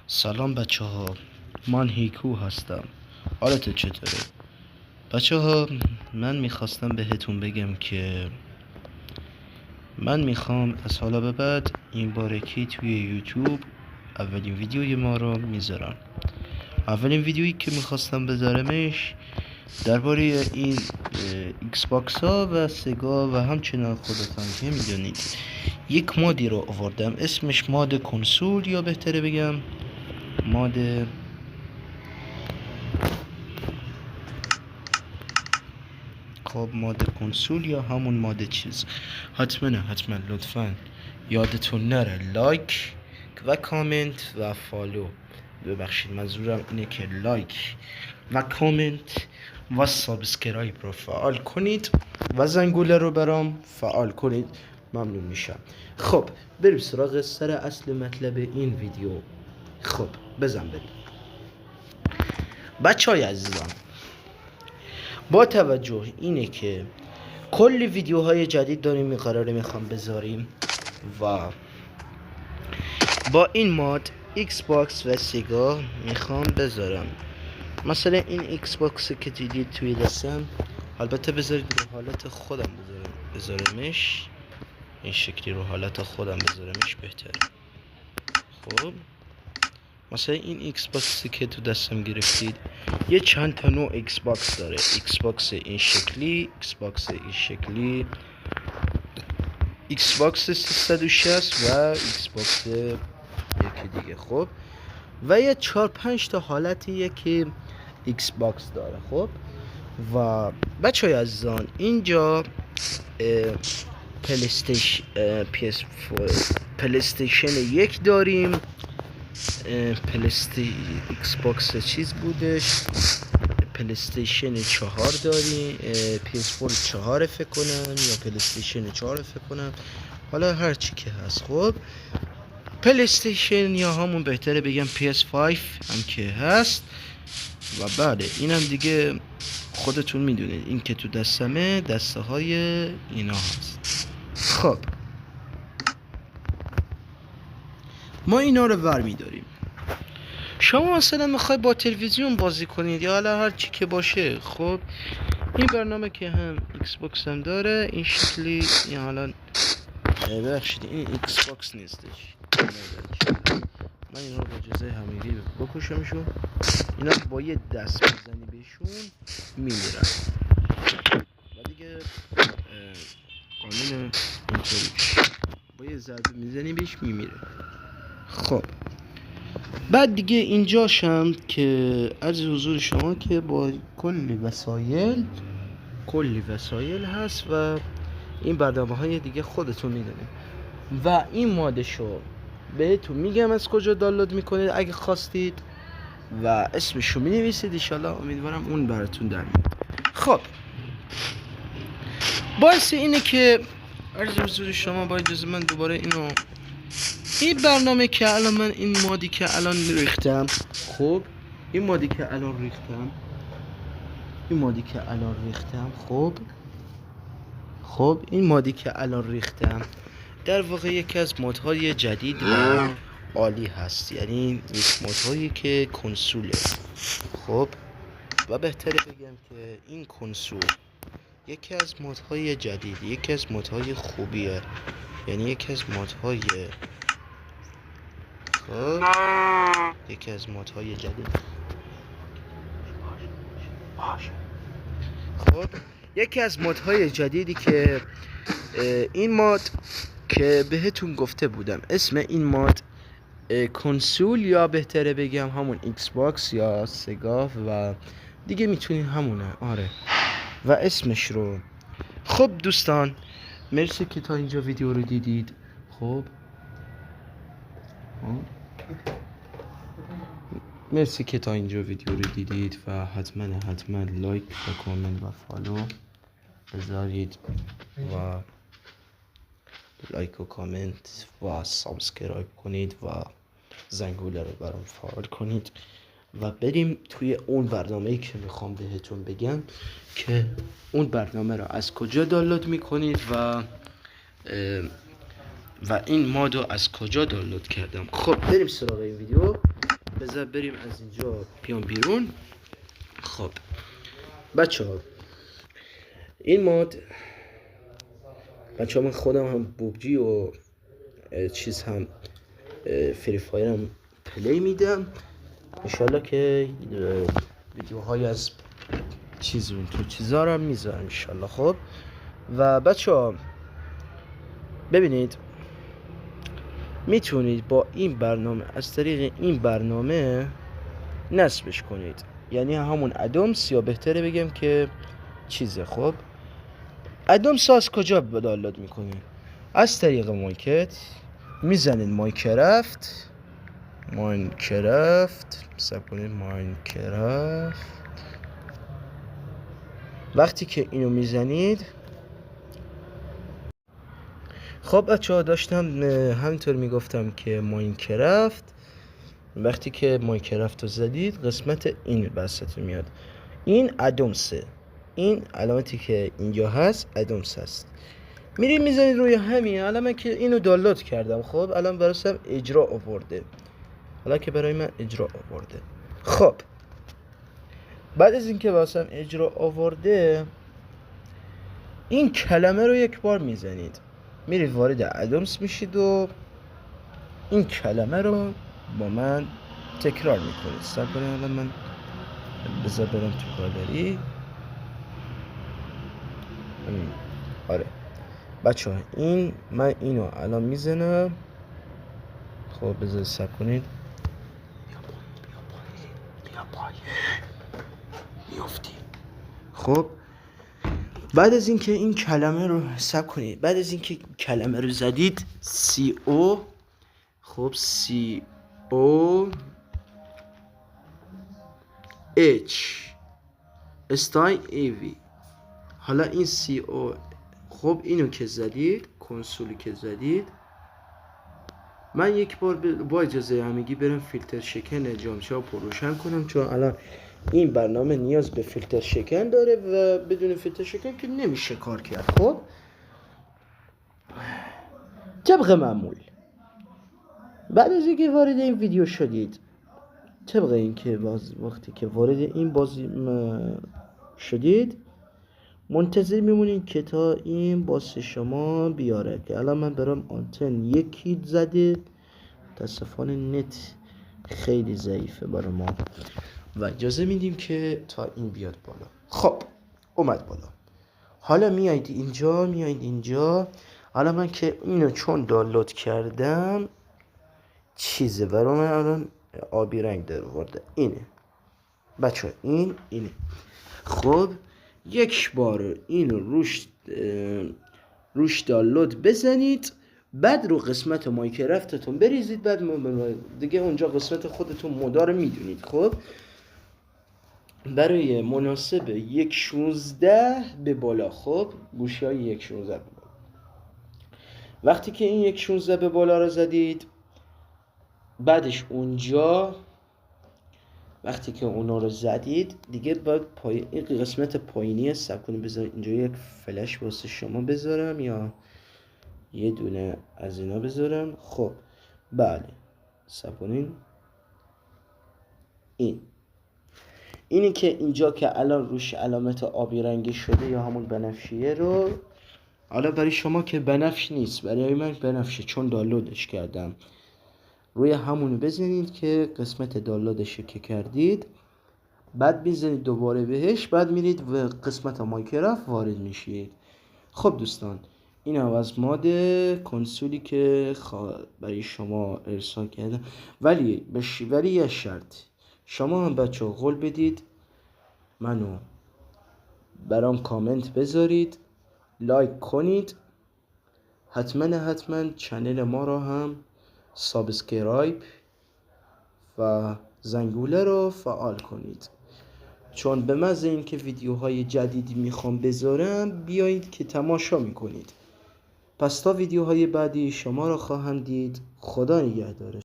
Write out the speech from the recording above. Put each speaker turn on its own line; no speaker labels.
سلام بچه ها، من هیکو هستم. حالت چطوره؟ بچه ها، من میخواستم بهتون بگم که من میخوام از حالا به بعد این بارکی توی یوتیوب اولین ویدیوی ما رو میذارم. اولین ویدیویی که میخواستم بذارمش درباره این ایکس باکس ها و سگا و همچنان خودتان که میدونید یک مادی رو آوردم، اسمش ماد کنسول، یا بهتره بگم ماد ماد کنسول یا همون ماد چیز. حتما لطفا یادتون نره لایک و کامنت و فالو. ببخشید منظورم اینه که لایک و کامنت و سابسکرایب رو فعال کنید و زنگوله رو برام فعال کنید، ممنون میشم. خب بریم سراغ سر اصل مطلب این ویدیو. خب بزن بریم بچه های عزیزم. با توجه اینه که کلی ویدیوهای جدید داریم میخوام بذاریم و با این ماد ایکس باکس و سگا میخوام بذارم. مثلا این ایکس باکس که دیدید توی دستم، البته بذارید رو حالت خودم بذارمش این شکلی، رو حالت خودم بذارمش بهتره. خب مثلا این ایکس باکسی که تو دستم گرفتید یه چند تا نوع ایکس باکس داره. ایکس باکس این شکلی، ایکس باکس این شکلی، ایکس باکس 360 و ایکس باکس یکی دیگه. خب و یه 4-5 تا حالتیه که ایکس باکس داره. خب و بچه های عزیزان اینجا پلیستیشن یک داریم، ایکس باکس چیز بودش، پلیستیشن 4 داریم، PS4 4 فکر کنم یا پلیستیشن 4 فکر کنم، حالا هر چی که هست. خب پلیستیشن یا همون بهتره بگم PS5 هم که هست. و بله اینم دیگه خودتون میدونید این که تو دستمه دسته های اینا هست. خب ما اینا رو ور میداریم. شما مثلا میخوای با تلویزیون بازی کنید یا حالا هر چی که باشه. خب این برنامه که هم ایکس باکس هم داره این شکلی، این حالا ببخشید این ایکس باکس نیستش، من اینا رو با اجازه همگی بکشمشون. اینا با یه دست بزنی بهشون میمیرن و دیگه قانون اینطوریش، با یه ضربه میزنی بهش میمیره. خب بعد دیگه اینجاشم که از حضور شما که با کلی وسایل هست و این برنامه های دیگه خودتون میدونید. و این مادشو بهتون میگم از کجا دانلود میکنید اگه خواستید و اسمشو مینویسید، انشالله امیدوارم اون براتون در میاد. خب باعث اینه که عرض حضور شما با اجازه من دوباره این برنامه که الان من این مادی که الان ریختم، خب این مادی که الان ریختم در واقع یکی از مودهای جدید و عالی هست، یعنی یک مودهایی که کنسوله. خب و بهتره بگم که این کنسول یکی از مودهای جدید، یکی از مودهای خوبیه، یعنی یکی از مودهای جدید. خب یکی از مودهای جدیدی که این مود که بهتون گفته بودم، اسم این مود کنسول یا بهتره بگم همون ایکس باکس یا سگا و دیگه میتونین همونه. آره و اسمش رو. خب دوستان مرسی که تا اینجا ویدیو رو دیدید. خب مرسی که تا اینجا ویدیو رو دیدید و حتما لایک و کامنت و فالو بذارید و لایک و کامنت و سابسکرایب کنید و زنگوله رو برام فعال کنید و بریم توی اون برنامه‌ای که میخوام بهتون بگم که اون برنامه رو از کجا دانلود میکنید و این مادو از کجا دانلود کردم. خب بریم سراغ این ویدیو. بذار بریم از اینجا بیام بیرون. خب بچه ها، این ماد بچه ها، من خودم هم بوبجی و چیز هم فری فایر هم پلی میدم. انشالله که ویدیوهای از چیز اون تو چیزا رو هم میذارم انشالله. خب و بچه ها ببینید، میتونید با این برنامه، از طریق این برنامه نصبش کنید، یعنی همون ادامس، یا بهتره بگم که چیزه. خب ادامس از کجا دانلود میکنید؟ از طریق مایکت میزنید مایکرافت حساب کنید مایکرافت. وقتی که اینو میزنید، خب بچه ها داشتم همینطور میگفتم که ماینکرافت، وقتی که ماینکرافت رو زدید قسمت این وسط میاد، این ادامسه، این علامتی که اینجا هست ادامس هست. میرید میزنید روی همین. الان من که اینو دانلود کردم، خب الان براسم اجرا آورده، حالا که برای من اجرا آورده. خب بعد از اینکه براسم اجرا آورده، این کلمه رو یک بار میزنید، میرید وارد ادامس میشید و این کلمه رو با من تکرار میکنید. صبر کنید الان من بذار برم تو گالری. آره بچه ها، این من اینو الان میزنم. خب بذار صبر کنید. بیا پایین میافتی. خب بعد از اینکه این کلمه رو صبر کنید، بعد از اینکه کلمه رو زدید CO، خب COH استای ایوی. حالا این CO، خب اینو که زدید، کنسولی که زدید، من یک بار با اجازه همگی برم فیلتر شکن جامچه رو روشن کنم، چون الان این برنامه نیاز به فیلتر شکن داره و بدون فیلتر شکن که نمیشه کار کرد. خب طبق معمول بعد از اینکه وارد این ویدیو شدید، طبق اینکه وقتی که وارد این بازی شدید، منتظر میمونید که تا این باز شما بیاره، که الان من برام آنتن یکی زده، متاسفانه نت خیلی ضعیفه برای ما و اجازه میدیم که تا این بیاد بالا. خب اومد بالا. حالا میایید اینجا. حالا من که اینو چون دانلود کردم، چیزه برای من الان آبی رنگ در آورده. اینه بچه، اینه. خب یک بار اینو روش دانلود بزنید، بعد رو قسمت مایکرافتتون بریزید، بعد دیگه اونجا قسمت خودتون مدار میدونید. خب برای مناسب 1.16 به بالا، خب گوشی های 1.16 به بالا. وقتی که این 1.16 به بالا رو زدید، بعدش اونجا وقتی که اونا رو زدید دیگه باید این قسمت پایینی صبر کنید. بذار اینجا یک فلش واسه شما بذارم، یا یه دونه از اینا بذارم. خب بله صبر کنید. اینی که اینجا که الان روش علامت آبی رنگی شده یا همون بنفشیه رو، حالا برای شما که بنفش نیست، برای من بنفشه چون دانلودش کردم، روی همونو بزنید که قسمت دانلودش که کردید، بعد میزنید دوباره بهش، بعد میرید و قسمت مایکرافت وارد میشید. خب دوستان، این از ماد کنسولی که برای شما ارسال کردم، ولی یه شرط، شما هم بچه قول بدید منو برام کامنت بذارید، لایک کنید، حتما چنل ما رو هم سابسکرایب و زنگوله رو فعال کنید، چون به محض این که ویدیوهای جدیدی میخوام بذارم بیایید که تماشا میکنید. پس تا ویدیوهای بعدی شما رو خواهم دید. خدا نگهدار.